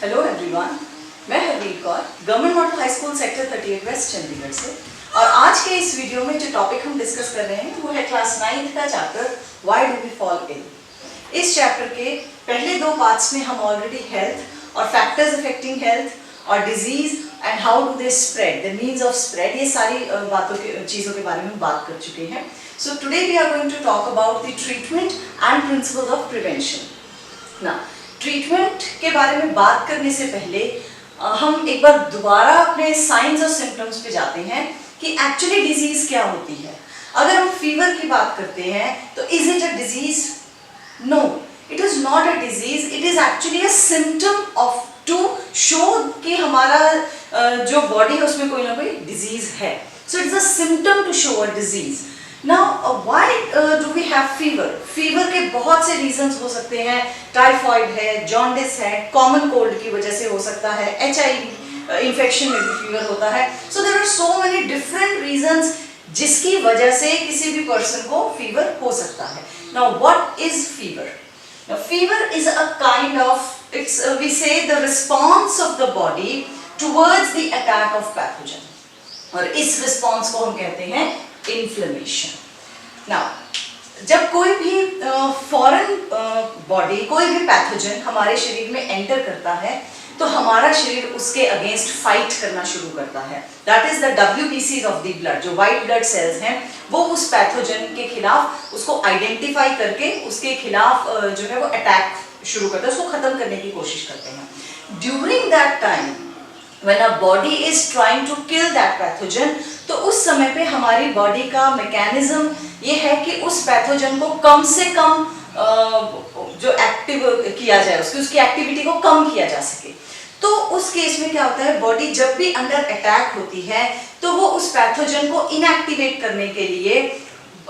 Hello everyone, मैं Harveer Kaur government model high school sector 38 west Chandigarh से। और आज के इस वीडियो में जो टॉपिक हम डिस्कस कर रहे हैं वो है क्लास 9th का chapter why do we fall ill. इस चैप्टर के पहले दो पार्ट्स में हम ऑलरेडी हेल्थ और फैक्टर्स अफेक्टिंग हेल्थ और disease and how do they spread, the means of spread, ये सारी चीज़ों के बारे में बात कर चुके हैं। So today we are going to talk about the treatment and principles of prevention. ना ट्रीटमेंट के बारे में बात करने से पहले हम एक बार दोबारा अपने साइंस और सिम्टम्स पे जाते हैं कि एक्चुअली डिजीज क्या होती है। अगर हम फीवर की बात करते हैं तो is it a disease? No, it is not a disease, it is actually a symptom of to show कि हमारा जो बॉडी है उसमें कोई ना कोई डिजीज है। So it's a symptom to show a disease. Now why do we have fever? Fever के बहुत से रीजंस हो सकते हैं। टाइफॉइड है, जॉन्डिस है, कॉमन कोल्ड की वजह से हो सकता है, HIV इन्फेक्शन में भी फीवर होता है। So there are so many different reasons जिसकी वजह से किसी भी पर्सन को फीवर हो सकता है। Now what is fever? Now fever is a kind of, it's we say the response of the body towards the attack of pathogen, और इस response को हम कहते हैं inflammation. Now जब कोई भी फॉरेन बॉडी, कोई भी पैथोजन हमारे शरीर में एंटर करता है तो हमारा शरीर उसके अगेंस्ट फाइट करना शुरू करता है। That is the WBCs of the blood, जो वाइट ब्लड सेल्स हैं वो उस पैथोजन के खिलाफ उसको आइडेंटिफाई करके उसके खिलाफ जो है वो अटैक शुरू करते हैं, उसको खत्म करने की कोशिश करते हैं। During that time when a body is trying to kill that pathogen, तो उस समय पे हमारी बॉडी का मैकेनिज्म ये है कि उस पैथोजन को कम से कम जो एक्टिव किया जाए, उसकी एक्टिविटी को कम किया जा सके। तो उस केस में क्या होता है, बॉडी जब भी अंडर अटैक होती है तो वो उस पैथोजन को इनएक्टिवेट करने के लिए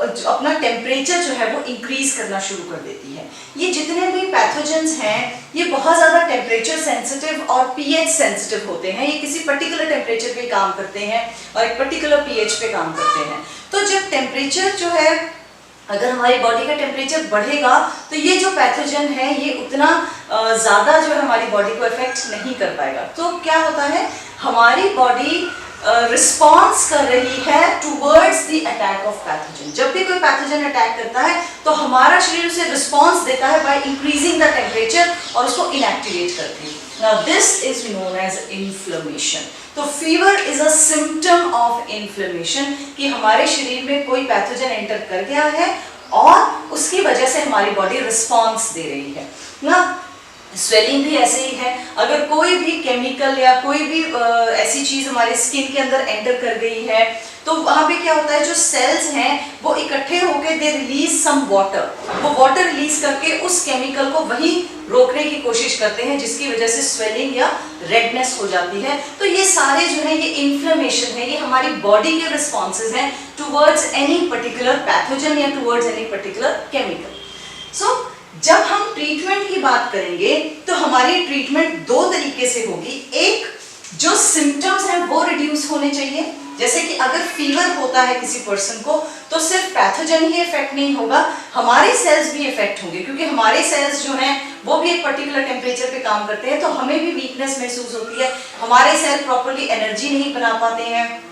अपना टेम्परेचर जो है वो इंक्रीज करना शुरू कर देती है। ये जितने भी पैथोजेंस हैं ये बहुत ज़्यादा टेम्परेचर सेंसिटिव और pH सेंसिटिव होते हैं। ये किसी पर्टिकुलर टेम्परेचर पे काम करते हैं और एक पर्टिकुलर pH पे काम करते हैं। तो जब टेम्परेचर जो है, अगर हमारी बॉडी का टेम्परेचर बढ़ेगा तो ये जो पैथोजन है ये उतना ज़्यादा जो है हमारी बॉडी को इफेक्ट नहीं कर पाएगा। तो क्या होता है, हमारी बॉडी रिस्पॉन्स कर रही है towards the attack of pathogen. जब भी कोई पैथोजन अटैक करता है तो हमारा शरीर उसे रिस्पॉन्स देता है बाय इंक्रीजिंग द टेम्परेचर और उसको इनएक्टिवेट करती है। Now this is known as inflammation. तो fever is a symptom of inflammation कि हमारे शरीर में कोई पैथोजन एंटर कर गया है और उसकी वजह से हमारी बॉडी रिस्पॉन्स दे रही है ना। स्वेलिंग भी ऐसे ही है, अगर कोई भी केमिकल या कोई भी ऐसी चीज हमारे स्किन के अंदर एंटर कर गई है तो वहां पे क्या होता है, जो सेल्स हैं वो इकट्ठे होकर दे रिलीज सम वाटर, वो वाटर रिलीज करके उस केमिकल को वहीं रोकने की कोशिश करते हैं जिसकी वजह से स्वेलिंग या रेडनेस हो जाती है। तो ये सारे जो है ये इन्फ्लेमेशन है, ये हमारी बॉडी के रिस्पॉन्सेज हैं टूवर्ड्स एनी पर्टिकुलर पैथोजन या टूवर्ड्स एनी पर्टिकुलर केमिकल। सो जब हम ट्रीटमेंट की बात करेंगे तो हमारी ट्रीटमेंट दो तरीके से होगी। एक, जो सिम्टम्स हैं वो रिड्यूस होने चाहिए, जैसे कि अगर फीवर होता है किसी पर्सन को तो सिर्फ पैथोजन ही इफेक्ट नहीं होगा, हमारे सेल्स भी इफेक्ट होंगे, क्योंकि हमारे सेल्स जो हैं वो भी एक पर्टिकुलर टेम्परेचर पे काम करते हैं। तो हमें भी वीकनेस महसूस होती है, हमारे सेल प्रॉपर्ली एनर्जी नहीं बना पाते हैं,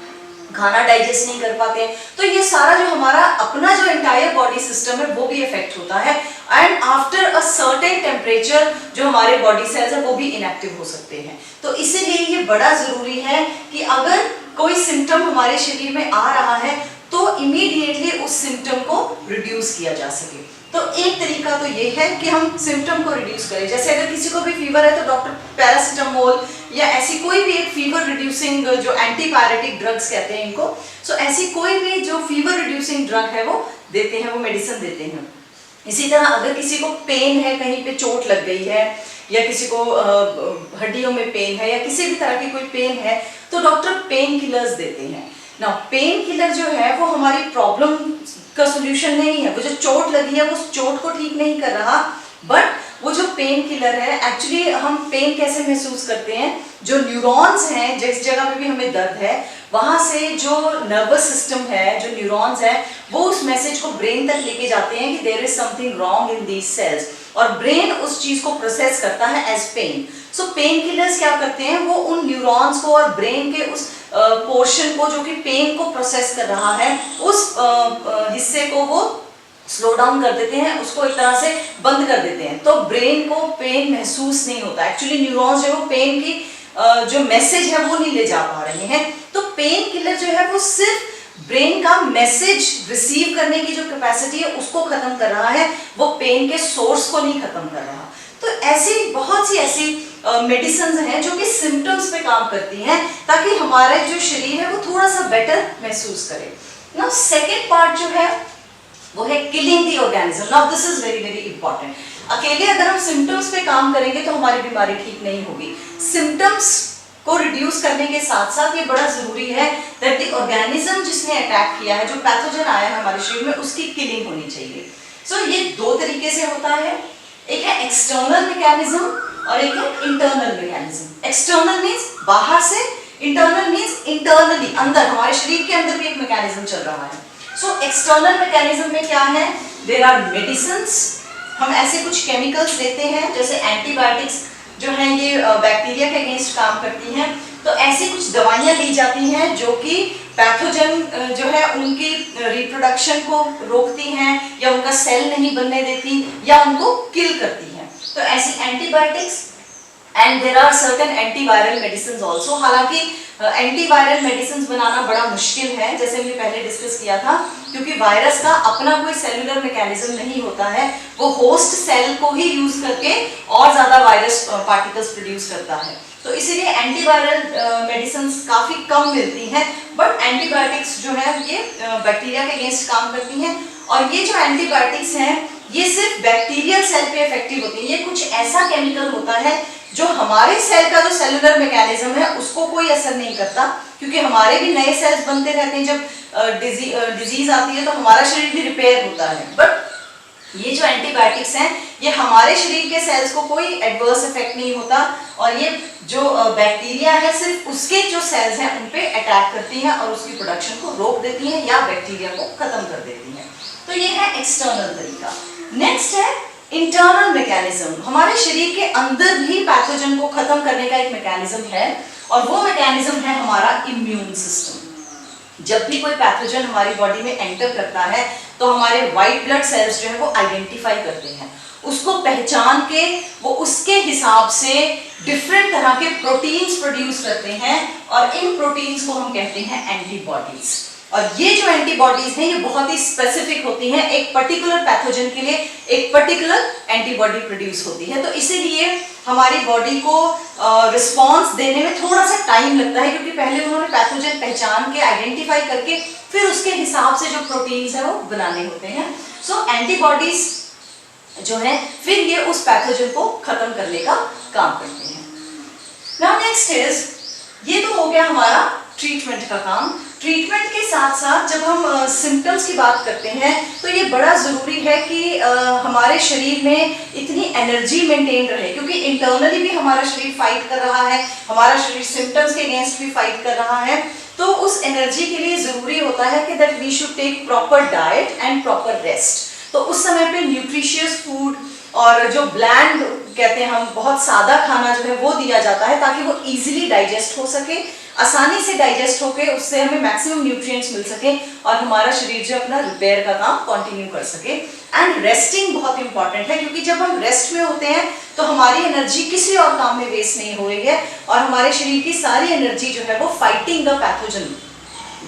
खाना डाइजेस्ट नहीं कर पाते हैं। तो ये सारा जो हमारा अपना जो एंटायर बॉडी सिस्टम है वो भी इफेक्ट होता है। And after a certain temperature जो हमारे बॉडी सेल्स है वो भी इनएक्टिव हो सकते हैं। तो इसीलिए ये बड़ा जरूरी है कि अगर कोई सिम्टम हमारे शरीर में आ रहा है तो इमीडिएटली उस सिम्टम को रिड्यूस किया जा सके। तो एक तरीका तो ये है कि हम सिम्टम को रिड्यूस करें। जैसे अगर किसी को भी फीवर है तो डॉक्टर पैरासीटामोल या ऐसी कोई भी एक फीवर रिड्यूसिंग, जो एंटीपायरेटिक ड्रग्स कहते हैं इनको, सो ऐसी कोई भी जो फीवर रिड्यूसिंग ड्रग है वो देते हैं, वो मेडिसिन देते हैं। इसी तरह अगर किसी को पेन है, कहीं पे चोट लग गई है या किसी को हड्डियों में पेन है या किसी भी तरह की कोई पेन है तो डॉक्टर पेन किलर्स देते हैं ना। पेन किलर जो है वो हमारी प्रॉब्लम का सोल्यूशन नहीं है, वो जो चोट लगी है वो उस चोट को ठीक नहीं कर रहा, बट वो जो पेन किलर है, एक्चुअली हम पेन कैसे महसूस करते हैं, जो न्यूरॉन्स हैं, जिस जगह पे भी हमें दर्द है वहां से जो नर्वस सिस्टम है, जो न्यूरॉन्स है, वो उस मैसेज को ब्रेन तक लेके जाते हैं कि there is something wrong in these cells. और ब्रेन उस चीज को प्रोसेस करता है as pain. So painkillers क्या करते हैं, वो उन न्यूरॉन्स को और ब्रेन के उस पोर्शन को जो कि पेन को प्रोसेस कर रहा है, उस हिस्से को वो स्लो डाउन कर देते हैं, उसको एक तरह से बंद कर देते हैं, तो ब्रेन को पेन महसूस नहीं होता। एक्चुअली न्यूरॉन्स जो है वो पेन की जो मैसेज है वो नहीं ले जा पा रहे हैं। तो पेन किलर जो है वो सिर्फ ब्रेन का मैसेज रिसीव करने की जो कैपेसिटी है उसको खत्म कर रहा है, वो पेन के सोर्स को नहीं खत्म कर रहा। तो ऐसी बहुत सी ऐसी मेडिसिन हैं जो कि सिम्टम्स पे काम करती हैं, ताकि हमारा जो शरीर है वो थोड़ा सा बेटर महसूस करे। नाउ सेकेंड पार्ट जो है वो है killing the organism. Now this is very very important. अकेले अगर हम सिम्टम्स पे काम करेंगे तो हमारी बीमारी ठीक नहीं होगी। सिम्टम्स को रिड्यूस करने के साथ साथ ये बड़ा जरूरी है दैट द ऑर्गेनिज्म जिसने अटैक किया है, जो पैथोजन आया है हमारे शरीर में, उसकी किलिंग होनी चाहिए। सो ये दो तरीके से होता है, एक है एक्सटर्नल मैकेनिज्म और एक है इंटरनल मैकेनिज्म। एक्सटर्नल मींस बाहर से, इंटरनल मींस इंटरनली, अंदर, हमारे शरीर के अंदर भी एक मैकेनिज्म चल रहा है। सो एक्सटर्नल मैकेनिज्म में क्या है, देयर आर मेडिसिन्स, हम ऐसे कुछ केमिकल्स लेते हैं, जैसे एंटीबायोटिक्स जो है ये बैक्टीरिया के अगेंस्ट काम करती हैं, तो ऐसी कुछ दवाइयां ली जाती हैं जो कि पैथोजन जो है उनकी रिप्रोडक्शन को रोकती हैं, या उनका सेल नहीं बनने देती, या उनको किल करती हैं। तो ऐसी antibiotics and there are certain antiviral medicine also. हालांकि एंटीवायरल मेडिसिन बनाना बड़ा मुश्किल है, जैसे हमने पहले डिस्कस किया था, क्योंकि वायरस का अपना कोई सेलुलर मैकेनिज्म नहीं होता है, वो होस्ट सेल को ही यूज करके और ज्यादा वायरस पार्टिकल्स प्रोड्यूस करता है। तो इसीलिए एंटीवायरल मेडिसिन काफी कम मिलती हैं, बट एंटीबायोटिक्स जो है ये बैक्टीरिया के अगेंस्ट काम करती हैं। और ये जो एंटीबायोटिक्स हैं ये सिर्फ बैक्टीरियल सेल पे इफेक्टिव होती है। ये कुछ ऐसा केमिकल होता है जो हमारे सेल का जो सेलुलर मैकेनिज्म है उसको कोई असर नहीं करता, क्योंकि हमारे भी नए सेल्स बनते रहते हैं। जब डिजीज आती है तो हमारा शरीर भी रिपेयर होता है, बट ये जो एंटीबायोटिक्स हैं ये हमारे शरीर के सेल्स को कोई एडवर्स इफेक्ट नहीं होता, और ये जो बैक्टीरिया है सिर्फ उसके जो सेल्स हैं उन पे अटैक करती हैं और उसकी प्रोडक्शन को रोक देती हैं या बैक्टीरिया को खत्म कर देती हैं। तो ये है एक्सटर्नल तरीका। नेक्स्ट है इंटरनल मैकेनिज्म। हमारे शरीर के अंदर भी पैथोजन को खत्म करने का एक मैकेनिज्म है, और वो मैकेनिज्म है हमारा इम्यून सिस्टम। जब भी कोई पैथोजन हमारी बॉडी में एंटर करता है तो हमारे व्हाइट ब्लड सेल्स जो है वो आइडेंटिफाई करते हैं, उसको पहचान के वो उसके हिसाब से डिफरेंट तरह के प्रोटीन्स प्रोड्यूस करते हैं, और इन प्रोटीन्स को हम कहते हैं एंटीबॉडीज। और ये जो एंटीबॉडीज हैं ये बहुत ही स्पेसिफिक होती हैं, एक पर्टिकुलर पैथोजन के लिए एक पर्टिकुलर एंटीबॉडी प्रोड्यूस होती है। तो इसीलिए हमारी बॉडी को रिस्पॉन्स देने में थोड़ा सा टाइम लगता है, क्योंकि पहले उन्होंने पैथोजन पहचान के आइडेंटिफाई करके फिर उसके हिसाब से जो प्रोटीन्स है वो बनाने होते हैं। सो एंटीबॉडीज जो है फिर ये उस पैथोजन को खत्म करने का काम करते हैं। नाउ नेक्स्ट इज, ये तो हो गया हमारा ट्रीटमेंट का काम। ट्रीटमेंट के साथ साथ जब हम सिम्टम्स की बात करते हैं तो ये बड़ा ज़रूरी है कि हमारे शरीर में इतनी एनर्जी मेंटेन रहे, क्योंकि इंटरनली भी हमारा शरीर फाइट कर रहा है, हमारा शरीर सिम्टम्स के अगेंस्ट भी फाइट कर रहा है। तो उस एनर्जी के लिए ज़रूरी होता है कि that we should take proper diet and proper rest. तो उस समय पे न्यूट्रिशियस फूड और जो ब्लैंड कहते हैं हम, बहुत सादा खाना जो है वो दिया जाता है, ताकि वो इजीली डाइजेस्ट हो सके, आसानी से डाइजेस्ट होके उससे हमें मैक्सिमम न्यूट्रिएंट्स मिल सके और हमारा शरीर जो अपना रिपेयर का काम कंटिन्यू कर सके। एंड रेस्टिंग बहुत इंपॉर्टेंट है, क्योंकि जब हम रेस्ट में होते हैं तो हमारी एनर्जी किसी और काम में वेस्ट नहीं हो रही है, और हमारे शरीर की सारी एनर्जी जो है वो फाइटिंग द पैथोजन,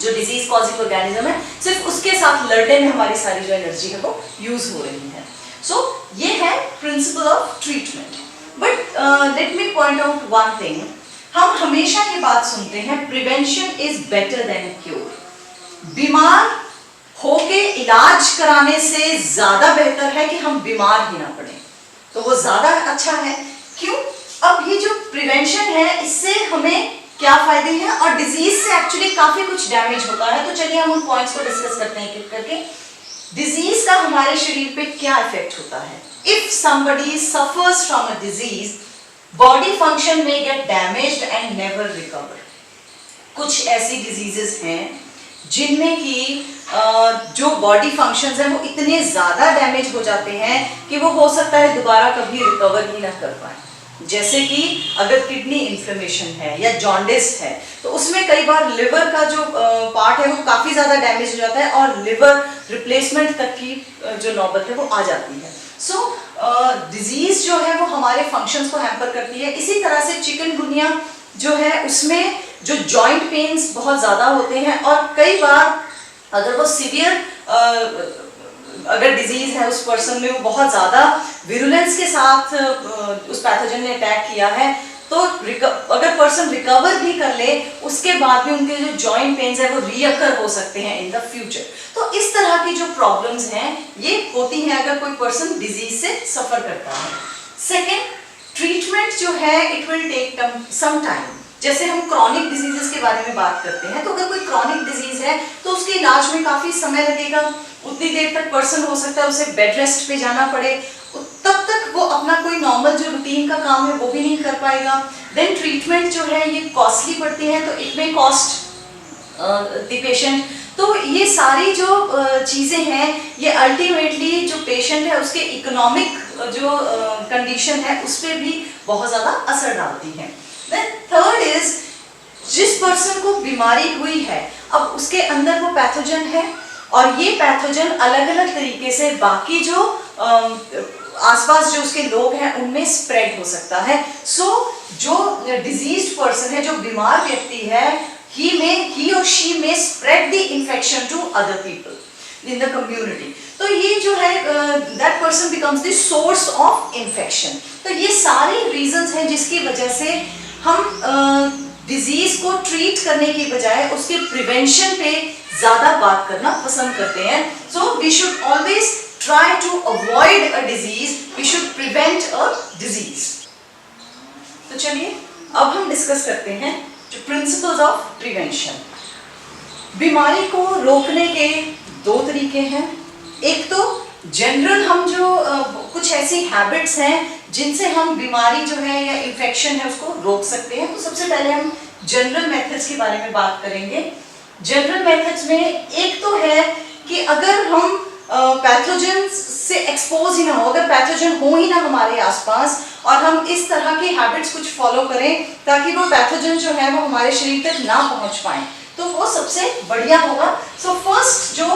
जो डिजीज कॉजिंग ऑर्गेनिज्म है, सिर्फ उसके साथ लड़ने में हमारी सारी जो एनर्जी है वो यूज हो रही है। सो ये है principle of treatment. But let me point out one thing, हम हमेशा ये बात सुनते हैं prevention is better than cure. बीमार होके इलाज कराने से ज्यादा बेहतर है कि हम बीमार ही ना पड़े, तो वो ज्यादा अच्छा है। क्यों? अब ये जो प्रिवेंशन है इससे हमें क्या फायदे हैं, और डिजीज से एक्चुअली काफी कुछ डैमेज होता है। तो चलिए हम उन पॉइंट्स को डिस्कस करते हैं एक करके। डिजीज का हमारे शरीर पे क्या इफेक्ट होता है? If somebody suffers from a disease, body function may get damaged and never recover। कुछ ऐसी डिजीजेस हैं जिनमें कि जो बॉडी फंक्शंस हैं वो इतने ज़्यादा डैमेज हो जाते हैं कि वो हो सकता है दोबारा कभी रिकवर ही ना कर पाए। जैसे कि अगर किडनी इन्फ्लेमेशन है या जॉन्डिस है तो उसमें कई बार लिवर का जो पार्ट है वो काफ़ी ज़्यादा डैमेज हो जाता है और लिवर रिप्लेसमेंट तक की जो नौबत है वो आ जाती है। सो डिजीज जो है वो हमारे फंक्शंस को हैम्पर करती है। इसी तरह से चिकनगुनिया जो है उसमें जो जॉइंट पेन्स बहुत ज़्यादा होते हैं और कई बार अगर वो सीवियर अगर डिजीज है उस पर्सन में वो बहुत ज़्यादा विरुलेंस के साथ उस पैथोजन ने अटैक किया है तो अगर पर्सन रिकवर भी कर ले उसके बाद भी उनके जो जॉइंट पेन्स है वो रीअकर हो सकते हैं इन द फ्यूचर। तो इस तरह की जो प्रॉब्लम्स हैं ये होती हैं अगर कोई पर्सन डिजीज से सफर करता है। सेकेंड, ट्रीटमेंट जो है it will take some time. जैसे हम क्रॉनिक डिजीजेस के बारे में बात करते हैं तो अगर कोई क्रॉनिक डिजीज है तो उसके इलाज में काफ़ी समय लगेगा, उतनी देर तक पर्सन हो सकता है उसे बेड रेस्ट पे जाना पड़े, तब तक वो अपना कोई नॉर्मल जो रूटीन का काम है वो भी नहीं कर पाएगा। देन ट्रीटमेंट जो है ये कॉस्टली पड़ती है तो it may cost the patient. तो ये सारी जो चीज़ें हैं ये अल्टीमेटली जो पेशेंट है उसके इकोनॉमिक जो कंडीशन है उस पर भी बहुत ज़्यादा असर डालती हैं। देन थर्ड इज, जिस पर्सन को बीमारी हुई है अब उसके अंदर वो पैथोजन है और ये पैथोजन अलग अलग तरीके से बाकी जो आसपास जो उसके लोग हैं उनमें स्प्रेड हो सकता है। सो जो डिजीज्ड पर्सन है, जो बीमार व्यक्ति है, he or she may spread the infection to other people in the community। तो ये जो है that person becomes the source of infection। तो ये सारी reasons हैं जिसकी वजह से हम डिजीज को ट्रीट करने की बजाय उसके प्रिवेंशन पे ज्यादा बात करना पसंद करते हैं। So we should always try to avoid a disease, we should prevent a disease. तो चलिए अब हम डिस्कस करते हैं जो प्रिंसिपल्स ऑफ प्रिवेंशन। बीमारी को रोकने के दो तरीके हैं। एक तो जनरल हम जो कुछ ऐसी हैबिट्स हैं जिनसे हम बीमारी जो है या इन्फेक्शन है उसको रोक सकते हैं। तो सबसे पहले हम जनरल मेथड्स के बारे में बात करेंगे। जनरल मेथड्स में एक तो है कि अगर हम पैथोजन से एक्सपोज ही ना हो, अगर पैथोजन हो ही ना हमारे आसपास और हम इस तरह की हैबिट्स कुछ फॉलो करें ताकि वो पैथोजन जो है वो हमारे शरीर तक ना पहुंच पाए तो वो सबसे बढ़िया होगा। सो फर्स्ट जो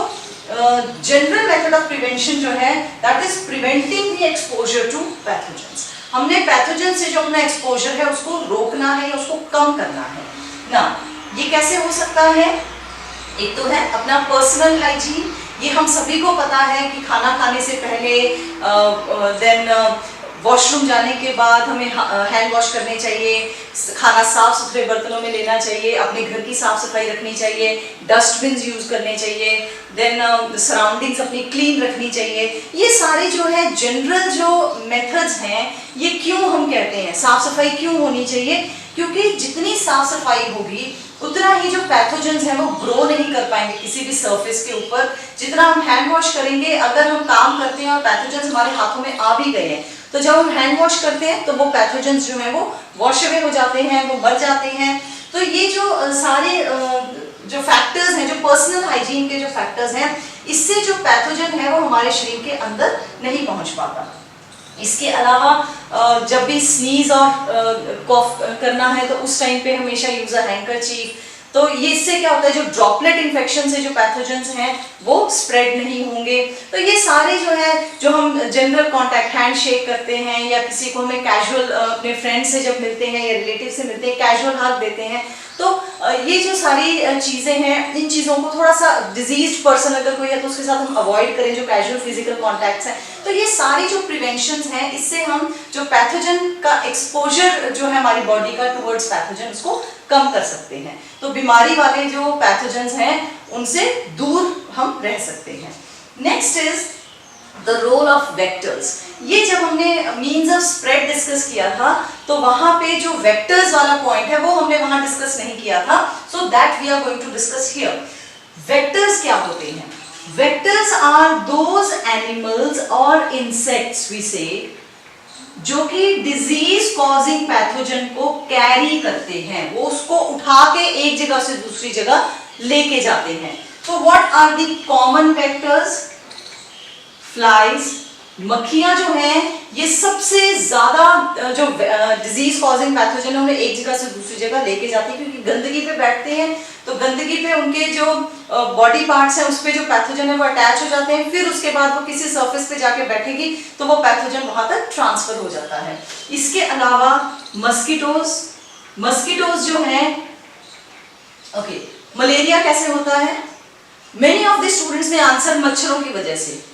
जनरल मेथड ऑफ प्रिवेंशन जो है that is preventing the exposure to pathogens. हमने पैथोजन से जो अपना एक्सपोजर है उसको रोकना है या उसको कम करना है ना। ये कैसे हो सकता है? एक तो है अपना पर्सनल हाइजीन। ये हम सभी को पता है कि खाना खाने से पहले देन वॉशरूम जाने के बाद हमें हैंड वॉश करने चाहिए, खाना साफ सुथरे बर्तनों में लेना चाहिए, अपने घर की साफ सफाई रखनी चाहिए, डस्टबिन यूज करने चाहिए, देन सराउंडिंग्स अपनी क्लीन रखनी चाहिए। ये सारे जो है जनरल जो मेथड्स हैं ये क्यों हम कहते हैं साफ सफाई क्यों होनी चाहिए? क्योंकि जितनी साफ सफाई होगी उतना ही जो पैथोजेंस हैं वो ग्रो नहीं कर पाएंगे किसी भी सरफेस के ऊपर। जितना हम हैंड वॉश करेंगे, अगर हम काम करते हैं और पैथोजेंस हमारे हाथों में आ भी गए हैं तो जब हम हैंड वॉश करते हैं तो वो पैथोजेंस जो है वो वॉश अवे हो जाते हैं, वो मर जाते हैं। तो ये जो सारे जो फैक्टर्स हैं, जो पर्सनल हाइजीन के जो फैक्टर्स हैं, इससे जो पैथोजन है वो हमारे शरीर के अंदर नहीं पहुंच पाता। इसके अलावा जब भी स्नीज और कॉफ करना है तो उस टाइम पे हमेशा यूज अ हैंकरचीफ। तो ये इससे क्या होता है जो ड्रॉपलेट इन्फेक्शन से जो पैथोजेंस हैं वो स्प्रेड नहीं होंगे। तो ये सारे जो है जो हम जनरल कांटेक्ट हैंड शेक करते हैं या किसी को हमें कैजुअल अपने फ्रेंड से जब मिलते हैं या रिलेटिव से मिलते हैं कैजुअल हग देते हैं तो ये जो सारी चीज़ें हैं इन चीज़ों को थोड़ा सा डिजीज्ड पर्सन अगर कोई है तो उसके साथ हम अवॉइड करें जो कैजुअल फिजिकल कॉन्टैक्ट्स हैं। तो ये सारी जो प्रिवेंशंस हैं इससे हम जो पैथोजन का एक्सपोजर जो है हमारी बॉडी का टुवर्ड्स पैथोजन उसको कम कर सकते हैं। तो बीमारी वाले जो पैथोजेंस हैं उनसे दूर हम रह सकते हैं। Next is the role of vectors. ये जब हमने मीन्स ऑफ स्प्रेड डिस्कस किया था तो वहां पे जो वेक्टर्स वाला पॉइंट है वो हमने वहां डिस्कस नहीं किया था। So that we are going to discuss here. Vectors क्या होते हैं? वेक्टर्स आर दोज एनिमल्स और इंसेक्ट्स वी से जो कि डिजीज कॉजिंग पैथोजन को कैरी करते हैं, वो उसको उठा के एक जगह से दूसरी जगह लेके जाते हैं। So what are the common vectors? Flies, मक्खियां जो हैं ये सबसे ज्यादा जो डिजीज कॉजिंग पैथोजन है उन्हें एक जगह से दूसरी जगह लेके जाती है, क्योंकि गंदगी पे बैठते हैं तो गंदगी पे उनके जो बॉडी पार्ट्स हैं उस पे जो पैथोजन है वो अटैच हो जाते हैं, फिर उसके बाद वो किसी सरफेस पे जाके बैठेगी तो वो पैथोजन वहां तक ट्रांसफर हो जाता है। इसके अलावा मस्किटोज जो है, ओके, मलेरिया कैसे होता है? मेनी ऑफ द स्टूडेंट्स ने आंसर मच्छरों की वजह से।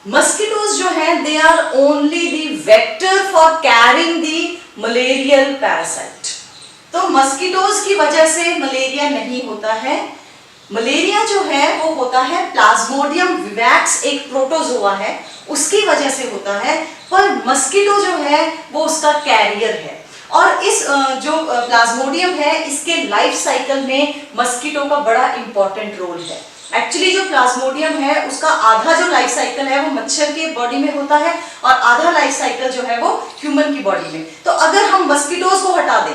मस्किटोज जो है they are only the vector for carrying the malarial parasite. तो मस्किटोज की वजह से मलेरिया नहीं होता है। मलेरिया जो है वो होता है प्लाज्मोडियम विवैक्स, एक प्रोटोजोआ है, उसकी वजह से होता है, पर मस्किटो जो है वो उसका कैरियर है। और इस जो प्लाज्मोडियम है इसके लाइफ साइकिल में मस्किटो का बड़ा इंपॉर्टेंट रोल है। एक्चुअली जो प्लाज्मोडियम है उसका आधा जो लाइफ साइकिल है वो मच्छर के बॉडी में होता है और आधा लाइफ साइकिल जो है वो ह्यूमन की बॉडी में। तो अगर हम मस्किटोज को हटा दें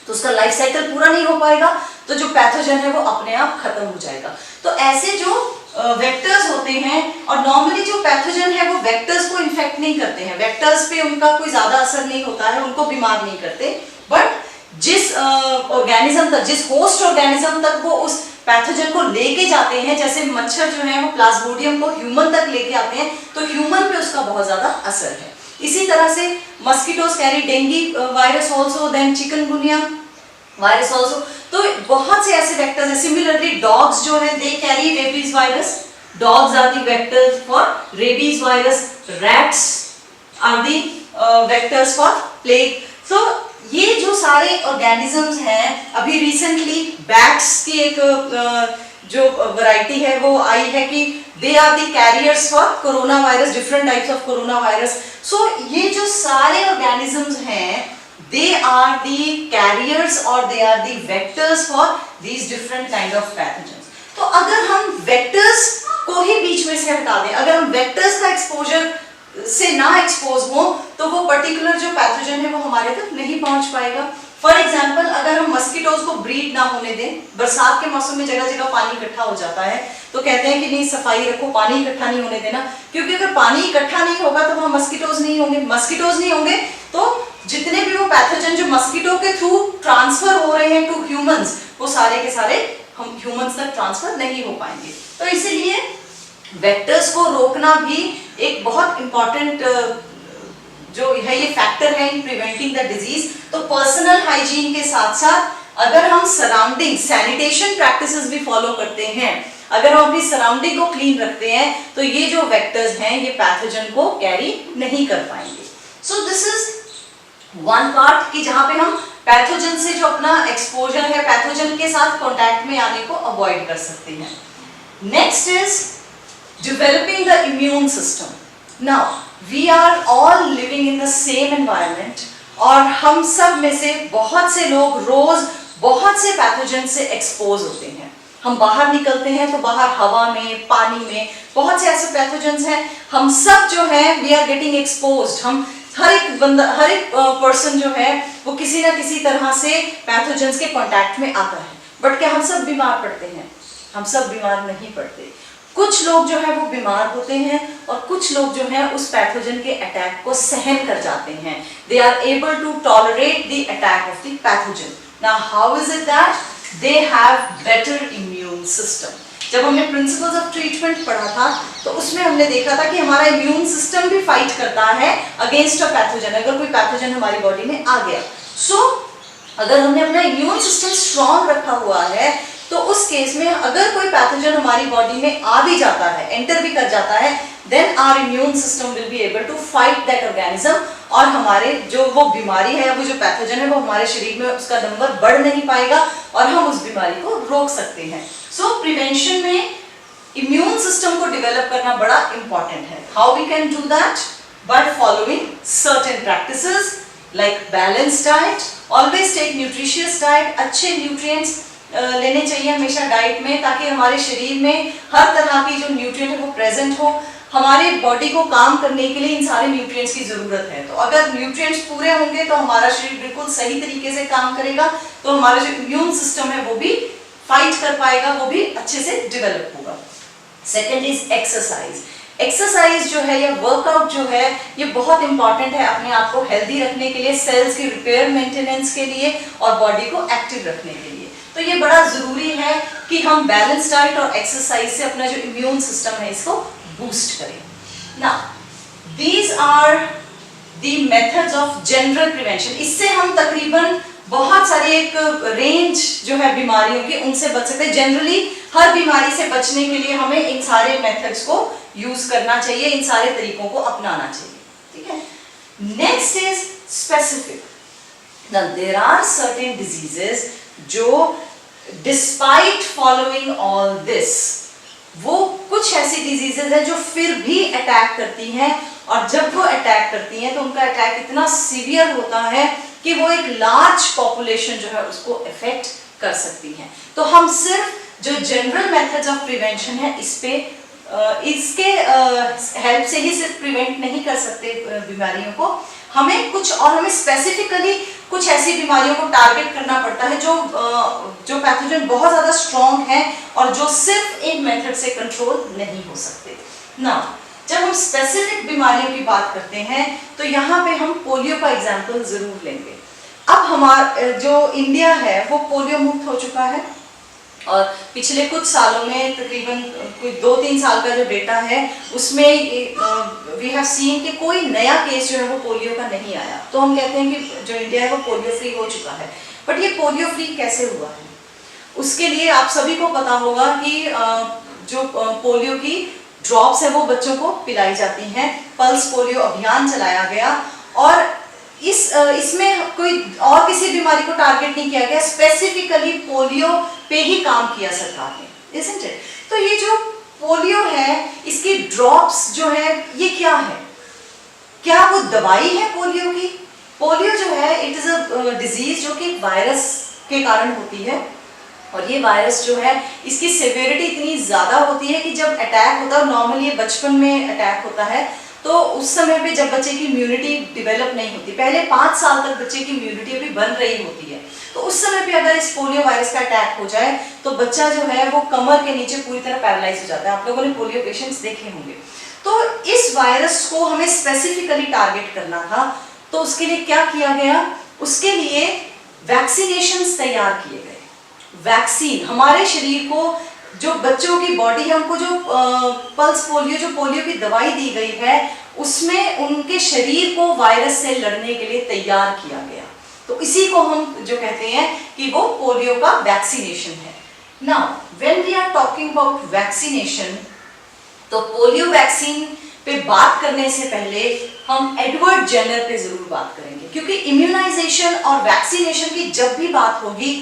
तो उसका लाइफ साइकिल पूरा नहीं हो पाएगा, तो जो पैथोजन है वो अपने आप खत्म हो जाएगा। तो ऐसे जो वेक्टर्स होते हैं, और नॉर्मली जो पैथोजन है वो वेक्टर्स को इन्फेक्ट नहीं करते हैं, वेक्टर्स पे उनका कोई ज्यादा असर नहीं होता है, उनको बीमार नहीं करते, बट जिस ऑर्गेनिज्म तक, जिस होस्ट ऑर्गेनिज्म तक वो उस पैथोजन को लेके जाते हैं, जैसे मच्छर जो है वो प्लाज्मोडियम को ह्यूमन तक लेके आते हैं, तो ह्यूमन पे उसका बहुत ज्यादा असर है। इसी तरह से mosquitoes carry dengue virus also, then chikungunya virus also. तो बहुत से ऐसे वेक्टर्स हैं। सिमिलरली डॉग्स जो है they carry rabies virus, dogs are the vectors for rabies virus, rats are the vectors for plague. So ये जो सारे ऑर्गेनिजम्स हैं, अभी रिसेंटली बैट्स की एक जो वैरायटी है वो आई है कि they are the carriers for corona virus, different types of corona virus. So ये जो सारे ऑर्गेनिजम्स हैं they are the carriers or they are the vectors for these different kind of pathogens. तो अगर हम वेक्टर्स को ही बीच में से हटा दें, अगर हम वेक्टर्स का एक्सपोजर से ना एक्सपोज हो तो वो पर्टिकुलर जो पैथोजन है वो हमारे तक नहीं पहुंच पाएगा। फॉर एग्जाम्पल, अगर हम मस्किटोज को ब्रीड ना होने दें, बरसात के मौसम में जगह जगह पानी इकट्ठा हो जाता है, तो कहते हैं कि नहीं सफाई रखो, पानी इकट्ठा नहीं होने देना, क्योंकि अगर पानी इकट्ठा नहीं होगा तो वहां मस्किटोज नहीं होंगे, मस्किटोज नहीं होंगे तो जितने भी वो पैथोजन जो मस्किटो के थ्रू ट्रांसफर हो रहे हैं टू ह्यूमंस, वो सारे के सारे हम ह्यूमंस तक ट्रांसफर नहीं हो पाएंगे। तो इसीलिए वेक्टर्स को रोकना भी एक बहुत इंपॉर्टेंट जो है ये फैक्टर है इन प्रिवेंटिंग द डिजीज। तो पर्सनल हाइजीन के साथ साथ अगर हम सराउंडिंग सैनिटेशन प्रैक्टिसेस भी फॉलो करते हैं, अगर हम अपनी सराउंडिंग को क्लीन रखते हैं, तो ये जो वेक्टर्स हैं ये पैथोजन को कैरी नहीं कर पाएंगे। सो दिस इज वन पार्ट कि जहां पे हम पैथोजन से जो अपना एक्सपोजर है, पैथोजन के साथ कांटेक्ट में आने को अवॉइड कर सकते हैं। Next is developing the immune system. Now we are all living in the same environment, और हम सब में से बहुत से लोग रोज बहुत से पैथोजन से एक्सपोज होते हैं। हम बाहर निकलते हैं तो बाहर हवा में, पानी में बहुत से ऐसे पैथोजन्स हैं, हम सब जो है वी आर गेटिंग एक्सपोज्ड। हम हर एक बंदा, हर एक पर्सन जो है वो किसी ना किसी तरह से पैथोजन्स के कांटेक्ट में आता है। बट क्या हम सब बीमार पड़ते हैं? हम सब बीमार नहीं पड़ते। कुछ लोग जो है वो बीमार होते हैं और कुछ लोग जो है उस पैथोजन के अटैक को सहन कर जाते हैं। They are able to tolerate the attack of the pathogen. Now how is it that? They have better immune system. जब हमने प्रिंसिपल्स ऑफ ट्रीटमेंट पढ़ा था तो उसमें हमने देखा था कि हमारा इम्यून सिस्टम भी फाइट करता है अगेंस्ट अ पैथोजन, अगर कोई पैथोजन हमारी बॉडी में आ गया। सो अगर हमने अपना इम्यून सिस्टम स्ट्रॉन्ग रखा हुआ है तो उस केस में अगर कोई पैथोजन हमारी बॉडी में आ भी जाता है, एंटर भी कर जाता है, then our immune system will be able to fight that organism, और हमारे जो वो बीमारी है, वो जो पैथोजन है, वो हमारे शरीर में उसका नंबर बढ़ नहीं पाएगा और हम उस बीमारी को रोक सकते हैं। सो प्रिवेंशन में इम्यून सिस्टम को डेवलप करना बड़ा इंपॉर्टेंट है। How we can do that? By following certain practices like balanced diet, always take nutritious diet, अच्छे न्यूट्रिएंट्स लेने चाहिए हमेशा डाइट में, ताकि हमारे शरीर में हर तरह की जो न्यूट्रिएंट है वो प्रेजेंट हो। हमारे बॉडी को काम करने के लिए इन सारे न्यूट्रिएंट्स की जरूरत है, तो अगर न्यूट्रिएंट्स पूरे होंगे तो हमारा शरीर बिल्कुल सही तरीके से काम करेगा, तो हमारा जो इम्यून सिस्टम है वो भी फाइट कर पाएगा, वो भी अच्छे से डेवलप होगा। Second is exercise. एक्सरसाइज जो है या वर्कआउट जो है ये बहुत इंपॉर्टेंट है अपने आप को हेल्दी रखने के लिए, सेल्स की रिपेयर मेंटेनेंस के लिए और बॉडी को एक्टिव रखने के लिए। तो ये बड़ा जरूरी है कि हम बैलेंस डाइट और एक्सरसाइज से अपना जो इम्यून सिस्टम है इसको बूस्ट करें। ना these are the methods of general prevention. इससे हम तकरीबन बहुत सारी एक रेंज जो है बीमारियों की उनसे बच सकते हैं। जनरली हर बीमारी से बचने के लिए हमें इन सारे मेथड्स को यूज करना चाहिए, इन सारे तरीकों को अपनाना चाहिए, ठीक है। Next is specific. Now there are certain diseases जो डिस्पाइट फॉलोइंग ऑल दिस, वो कुछ ऐसी डिजीजेस हैं जो फिर भी अटैक करती हैं, और जब वो अटैक करती हैं तो उनका अटैक इतना सीवियर होता है कि वो एक लार्ज पॉपुलेशन जो है उसको इफेक्ट कर सकती हैं। तो हम सिर्फ जो जनरल मेथड्स ऑफ प्रिवेंशन है इस पे इसके हेल्प से ही सिर्फ प्रिवेंट नहीं कर सकते बीमारियों को, हमें कुछ और हमें स्पेसिफिकली कुछ ऐसी बीमारियों को टारगेट करना पड़ता है जो पैथोजन बहुत ज्यादा स्ट्रॉन्ग है और जो सिर्फ इन मेथड से कंट्रोल नहीं हो सकते ना। जब हम स्पेसिफिक बीमारियों की बात करते हैं तो यहाँ पे हम पोलियो का एग्जाम्पल जरूर लेंगे। अब हमारा जो इंडिया है वो पोलियो मुक्त हो चुका है और पिछले कुछ सालों में तकरीबन कोई 2-3 साल का जो डेटा है उसमें वी हैव सीन कि कोई नया केस जो है वो पोलियो का नहीं आया। तो हम कहते हैं कि जो इंडिया है वो पोलियो फ्री हो चुका है। बट ये पोलियो फ्री कैसे हुआ है, उसके लिए आप सभी को पता होगा कि जो पोलियो की ड्रॉप्स है वो बच्चों को पिलाई जाती हैं। पल्स पोलियो अभियान चलाया गया और इसमें कोई और किसी बीमारी को टारगेट नहीं किया गया, स्पेसिफिकली पोलियो पे ही काम किया सरकार ने, isn't it? तो ये जो पोलियो है इसकी ड्रॉप्स जो है ये क्या है, क्या वो दवाई है पोलियो की? पोलियो जो है इट इज अ डिजीज जो कि वायरस के कारण होती है और ये वायरस जो है इसकी सिवियरिटी इतनी ज्यादा होती है कि जब अटैक होता है, नॉर्मली ये बचपन में अटैक होता है, तो उस समय पे जब बच्चे की इम्यूनिटी डेवलप नहीं होती, पहले 5 साल तक बच्चे की इम्यूनिटी अभी बन रही होती है, तो उस समय पे अगर इस पोलियो वायरस का अटैक हो जाए तो बच्चा जो है वो कमर के नीचे पूरी तरह पैरालाइज हो जाता है। आप लोगों ने पोलियो पेशेंट्स देखे होंगे। तो इस वायरस को हमें स्पेसिफिकली टारगेट करना था, तो उसके लिए क्या किया गया, उसके लिए वैक्सीनेशंस तैयार किए गए। वैक्सीन हमारे शरीर को, जो बच्चों की बॉडी है उनको जो पल्स पोलियो, जो पोलियो की दवाई दी गई है उसमें उनके शरीर को वायरस से लड़ने के लिए तैयार किया गया। तो इसी को हम जो कहते हैं कि वो पोलियो का वैक्सीनेशन है। Now when we are talking about vaccination, तो पोलियो वैक्सीन पे बात करने से पहले हम एडवर्ड जेनर पे जरूर बात करेंगे, क्योंकि इम्यूनाइजेशन और वैक्सीनेशन की जब भी बात होगी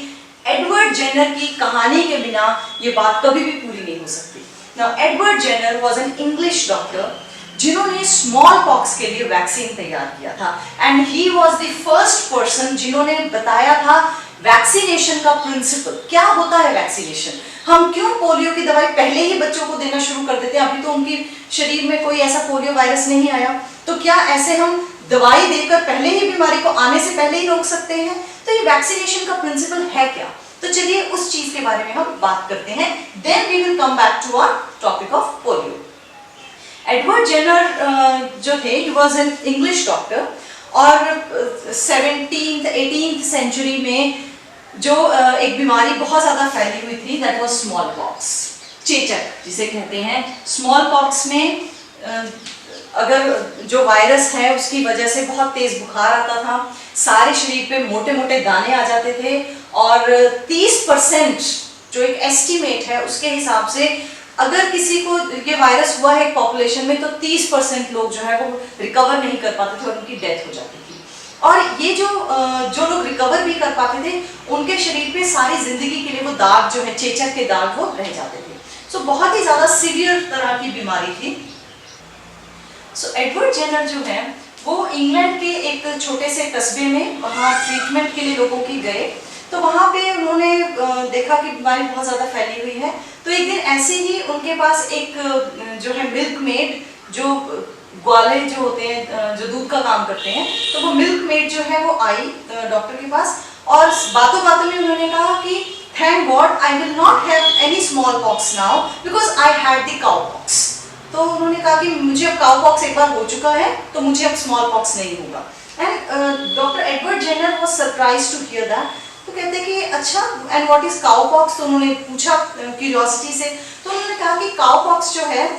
एडवर्ड जेनर की कहानी के बिना ये बात कभी भी पूरी नहीं हो सकती। Now Edward Jenner was an English doctor जिन्होंने स्मॉल पॉक्स के लिए वैक्सीन तैयार किया था and he was the first person जिन्होंने बताया था वैक्सीनेशन का प्रिंसिपल क्या होता है। वैक्सीनेशन हम क्यों पोलियो की दवाई पहले ही बच्चों को देना शुरू कर देते हैं, अभी तो उनकी शरीर में कोई ऐसा पोलियो वायरस नहीं आया, तो क्या ऐसे हम दवाई देकर पहले ही बीमारी को आने से पहले ही रोक सकते हैं? तो ये वैक्सीनेशन का प्रिंसिपल है क्या, तो चलिए उस चीज के बारे में हम बात करते हैं। Then we will come back to our topic of polio. Edward Jenner जो थे he was an English doctor और 17th 18th सेंचुरी में जो एक बीमारी बहुत ज्यादा फैली हुई थी, दैट वाज स्मॉल पॉक्स, चेचक जिसे कहते हैं। स्मॉल पॉक्स में अगर जो वायरस है उसकी वजह से बहुत तेज बुखार आता था, सारे शरीर पे मोटे मोटे दाने आ जाते थे और 30% जो एक एस्टीमेट है उसके हिसाब से अगर किसी को ये वायरस हुआ है पॉपुलेशन में तो 30% लोग जो है वो रिकवर नहीं कर पाते थे और उनकी डेथ हो जाती थी। और ये जो लोग रिकवर भी कर पाते थे उनके शरीर पे सारी जिंदगी के लिए वो दाग जो है, चेचक के दाग, वो रह जाते थे। सो बहुत ही ज्यादा सीवियर तरह की बीमारी थी। सो एडवर्ड जेनर जो है वो इंग्लैंड के एक छोटे से कस्बे में वहाँ ट्रीटमेंट के लिए लोगों की गए, तो वहाँ पे उन्होंने देखा कि बीमारी बहुत ज़्यादा फैली हुई है। तो एक दिन ऐसे ही उनके पास एक जो है मिल्क मेड, जो ग्वाले जो होते हैं जो दूध का काम करते हैं, तो वो मिल्क मेड जो है वो आई डॉक्टर के पास और बातों बातों में उन्होंने कहा कि thank God I will not have any smallpox now because I had the cowpox. तो उन्होंने कहा कि मुझे अब cowpox एक बार हो चुका है तो मुझे अब smallpox नहीं होगा. And Dr. Edward Jenner was surprised to hear that. तो कहते हैं कि अच्छा and what is cowpox? तो उन्होंने पूछा क्यूरियोसिटी से. तो उन्होंने कहा कि cowpox जो है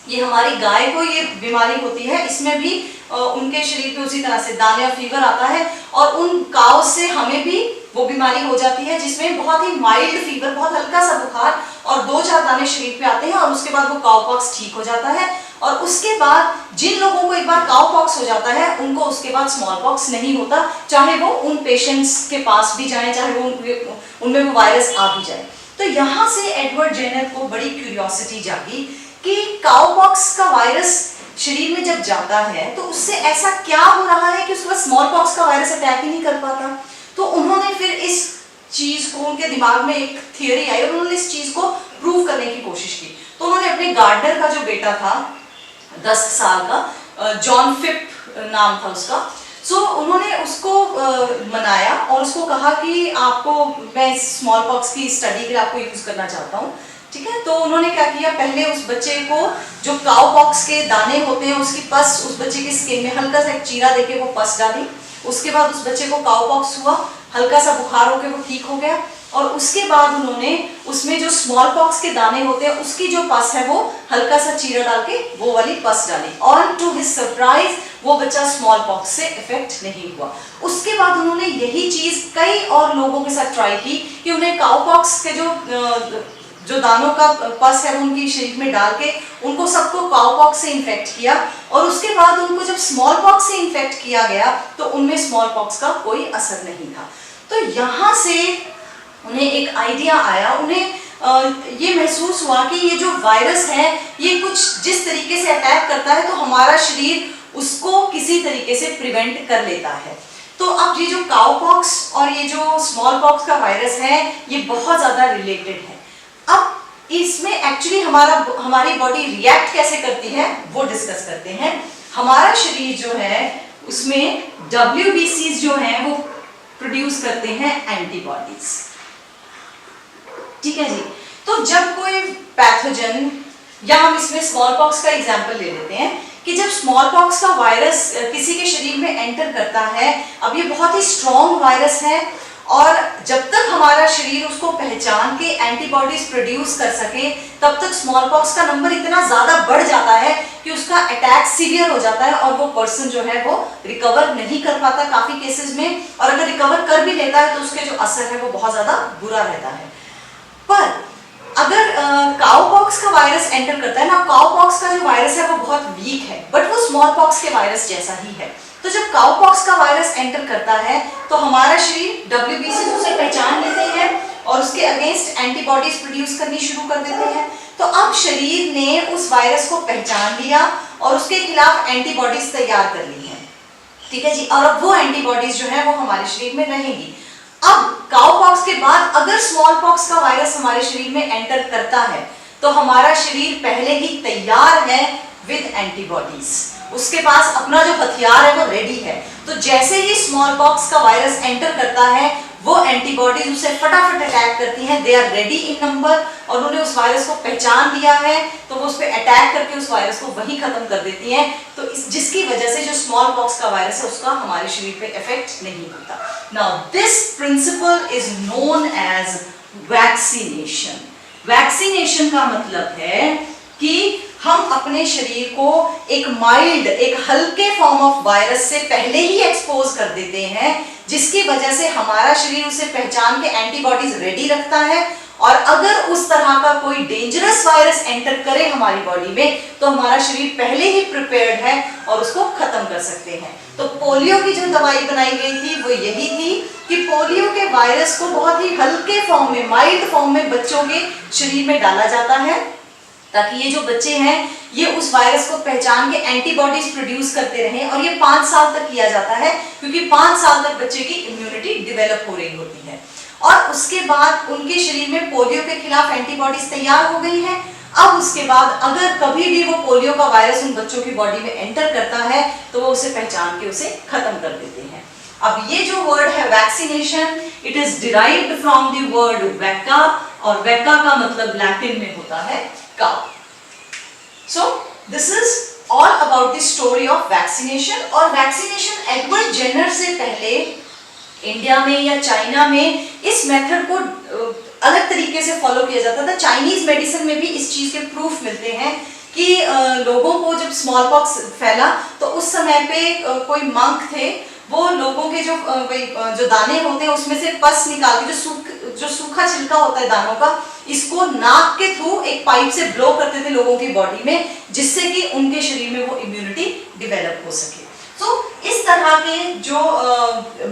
ये हमारी गाय को ये बीमारी होती है, इसमें भी उनके शरीर पे उसी तरह से दाने और फीवर आता है और उन काव से हमें भी वो बीमारी हो जाती है जिसमें बहुत ही माइल्ड फीवर, बहुत हल्का सा बुखार और 2-4 दाने शरीर पे आते हैं और उसके बाद वो काउपॉक्स ठीक हो जाता है. और उसके बाद जिन लोगों को एक बार काउपॉक्स हो जाता है उनको उसके बाद स्मॉल पॉक्स नहीं होता, चाहे वो उन पेशेंट्स के पास भी जाए, चाहे वो उनमें वो वायरस आ भी जाए. तो यहाँ से एडवर्ड जेनर को बड़ी क्यूरियोसिटी जागी कि काउपॉक्स का वायरस शरीर में जब जाता है तो उससे ऐसा क्या हो रहा है कि उसके बाद स्मॉल पॉक्स का वायरस अटैक ही नहीं कर पाता. तो उन्होंने फिर इस चीज को, उनके दिमाग में एक थियरी आई और उन्होंने इस चीज को प्रूव करने की कोशिश की. तो उन्होंने अपने गार्डनर का जो बेटा था 10 साल का, जॉन फिप नाम था उसका, सो उन्होंने उसको मनाया और उसको कहा कि आपको मैं इस स्मॉल पॉक्स की स्टडी के लिए आपको यूज करना चाहता हूँ. ठीक है, तो उन्होंने क्या किया, पहले उस बच्चे को जो काउपॉक्स के दाने होते हैं उसकी पस उस बच्चे की स्किन में हल्का सा एक चीरा देके वो पस डाली. उसके बाद उस बच्चे को काउपॉक्स हुआ, हल्का सा बुखार होकर वो ठीक हो गया और उसके बाद उन्होंने उसमें जो स्मॉल पॉक्स के दाने होते हैं उसकी जो पस है वो हल्का सा चीरा डाल के वो वाली पस डाली. ऑन टू हिज सरप्राइज वो बच्चा स्मॉल पॉक्स से इफेक्ट नहीं हुआ. उसके बाद उन्होंने यही चीज कई और लोगों के साथ ट्राई की कि उन्हें काउपॉक्स के जो दानों का पस है उनकी शरीर में डाल के उनको सबको काउपॉक्स से इन्फेक्ट किया और उसके बाद उनको जब स्मॉल पॉक्स से इन्फेक्ट किया गया तो उनमें स्मॉल पॉक्स का कोई असर नहीं था. तो यहाँ से उन्हें एक आइडिया आया, उन्हें ये महसूस हुआ कि ये जो वायरस है ये कुछ जिस तरीके से अटैक करता है तो हमारा शरीर उसको किसी तरीके से प्रिवेंट कर लेता है. तो अब ये जो काउपॉक्स और ये जो स्मॉल पॉक्स का वायरस है ये बहुत ज्यादा रिलेटेड है. अब इसमें एक्चुअली हमारी बॉडी रिएक्ट कैसे करती है वो डिस्कस करते हैं. हमारा शरीर जो है उसमें WBCs जो हैं वो प्रोड्यूस करते हैं एंटीबॉडीज. ठीक है जी. तो जब कोई पैथोजन, या हम इसमें स्मॉल पॉक्स का एग्जांपल ले लेते हैं कि जब स्मॉल पॉक्स का वायरस किसी के शरीर में एंटर करता है, अब ये बहुत ही स्ट्रॉन्ग वायरस है और जब तक हमारा शरीर उसको पहचान के एंटीबॉडीज प्रोड्यूस कर सके तब तक स्मॉल पॉक्स का नंबर इतना ज्यादा बढ़ जाता है कि उसका अटैक सीवियर हो जाता है और वो पर्सन जो है वो रिकवर नहीं कर पाता काफी केसेस में, और अगर रिकवर कर भी लेता है तो उसके जो असर है वो बहुत ज्यादा बुरा रहता है. पर अगर काउपॉक्स का वायरस एंटर करता है ना, काउपॉक्स का जो वायरस है वो बहुत वीक है बट वो स्मॉल पॉक्स के वायरस जैसा ही है. तो जब काउपॉक्स का वायरस एंटर करता है तो हमारा शरीर WBC उसे पहचान लेते हैं और उसके अगेंस्ट एंटीबॉडीज प्रोड्यूस करनी शुरू कर देते हैं. तो अब शरीर ने उस वायरस को पहचान लिया और उसके खिलाफ एंटीबॉडीज तैयार कर ली हैं. ठीक है जी. और अब वो एंटीबॉडीज जो है वो हमारे शरीर में रहेंगी. अब काउपॉक्स के बाद अगर स्मॉल पॉक्स का वायरस हमारे शरीर में एंटर करता है तो हमारा शरीर पहले ही तैयार है विद एंटीबॉडीज, उसके पास अपना जो हथियार है वो रेडी है. तो जैसे ही स्मॉल पॉक्स का वायरस एंटर करता है वो एंटीबॉडीज उसे फटाफट अटैक करती हैं. They are ready in number और उन्होंने उस वायरस को पहचान लिया है तो वो उस पर अटैक करके उस वायरस को वहीं खत्म कर देती हैं. तो जिसकी वजह से जो स्मॉल पॉक्स का वायरस है उसका हमारे शरीर पे इफेक्ट नहीं होता. Now this principle is known as vaccination. Vaccination का मतलब है कि हम अपने शरीर को एक माइल्ड, एक हल्के फॉर्म ऑफ वायरस से पहले ही एक्सपोज कर देते हैं जिसकी वजह से हमारा शरीर उसे पहचान के एंटीबॉडीज रेडी रखता है और अगर उस तरह का कोई डेंजरस वायरस एंटर करे हमारी बॉडी में तो हमारा शरीर पहले ही प्रिपेयर्ड है और उसको खत्म कर सकते हैं. तो पोलियो की जो दवाई बनाई गई थी वो यही थी कि पोलियो के वायरस को बहुत ही हल्के फॉर्म में, माइल्ड फॉर्म में बच्चों के शरीर में डाला जाता है ताकि ये जो बच्चे हैं ये उस वायरस को पहचान के एंटीबॉडीज प्रोड्यूस करते रहें. और ये 5 साल तक किया जाता है क्योंकि 5 साल तक बच्चे की इम्यूनिटी डेवलप हो रही होती है और उसके बाद उनके शरीर में पोलियो के खिलाफ एंटीबॉडीज तैयार हो गई हैं. अब उसके बाद अगर कभी भी वो पोलियो का वायरस उन बच्चों की बॉडी में एंटर करता है तो वो उसे पहचान के उसे खत्म कर देते हैं. अब ये जो वर्ड है vaccination, it is derived from the word वैका, और वैका का मतलब लैटिन में होता है cow. So this is all about the story of vaccination. और वैक्सीनेशन एडवर्ड जेनर से पहले इंडिया में या चाइना में इस मेथड को अलग तरीके से फॉलो किया जाता था। चाइनीज मेडिसिन में भी इस चीज के प्रूफ मिलते हैं कि लोगों को जब स्मॉल पॉक्स फैला तो उस समय पे कोई मंक थे, वो लोगों के जो दाने होते हैं उसमें से पस निकाल के जो सूखा छिलका होता है दानों का, इसको नाक के थ्रू एक पाइप से ब्लो करते थे लोगों की बॉडी में, जिससे कि उनके शरीर में वो इम्यूनिटी डेवलप हो सके। तो इस तरह के जो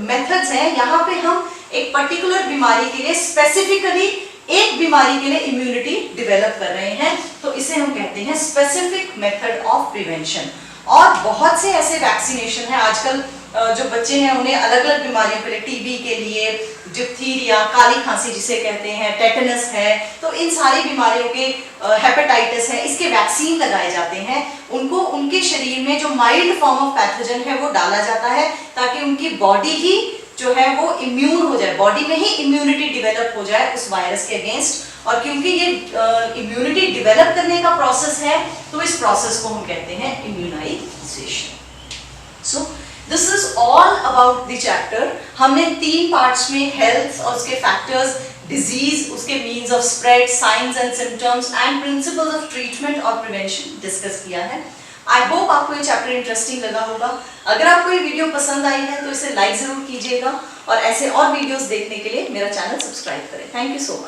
मेथड्स हैं, यहाँ पे हम एक पर्टिकुलर बीमारी के लिए स्पेसिफिकली एक बीमारी के लिए इम्यूनिटी डेवलप कर रहे हैं, तो इसे हम कहते हैं स्पेसिफिक मेथड ऑफ प्रिवेंशन। और बहुत से ऐसे वैक्सीनेशन हैं आजकल, जो बच्चे हैं उन्हें अलग अलग बीमारियों के लिए, टीबी के लिए, डिप्थीरिया, काली खांसी जिसे कहते हैं, टेटनस है, तो इन सारी बीमारियों के, हेपेटाइटिस है, इसके वैक्सीन लगाए जाते हैं। उनको उनके शरीर में जो माइल्ड फॉर्म ऑफ पैथोजन है वो डाला जाता है, ताकि उनकी बॉडी ही जो है वो इम्यून हो जाए, बॉडी में ही इम्यूनिटी डेवलप हो जाए उस वायरस के अगेंस्ट। और क्योंकि ये इम्यूनिटी डेवलप करने का प्रोसेस है, तो इस प्रोसेस को हम कहते हैं immunisation. So this is all about the chapter. हमने 3 पार्ट्स में हेल्थ और उसके फैक्टर्स, डिजीज, उसके means of spread, science and symptoms and principles of treatment और प्रिवेंशन डिस्कस किया है। आई होप आपको ये चैप्टर इंटरेस्टिंग लगा होगा। अगर आपको ये वीडियो पसंद आई है तो इसे लाइक जरूर कीजिएगा, और ऐसे और वीडियोस देखने के लिए मेरा चैनल सब्सक्राइब करें। Thank you so much.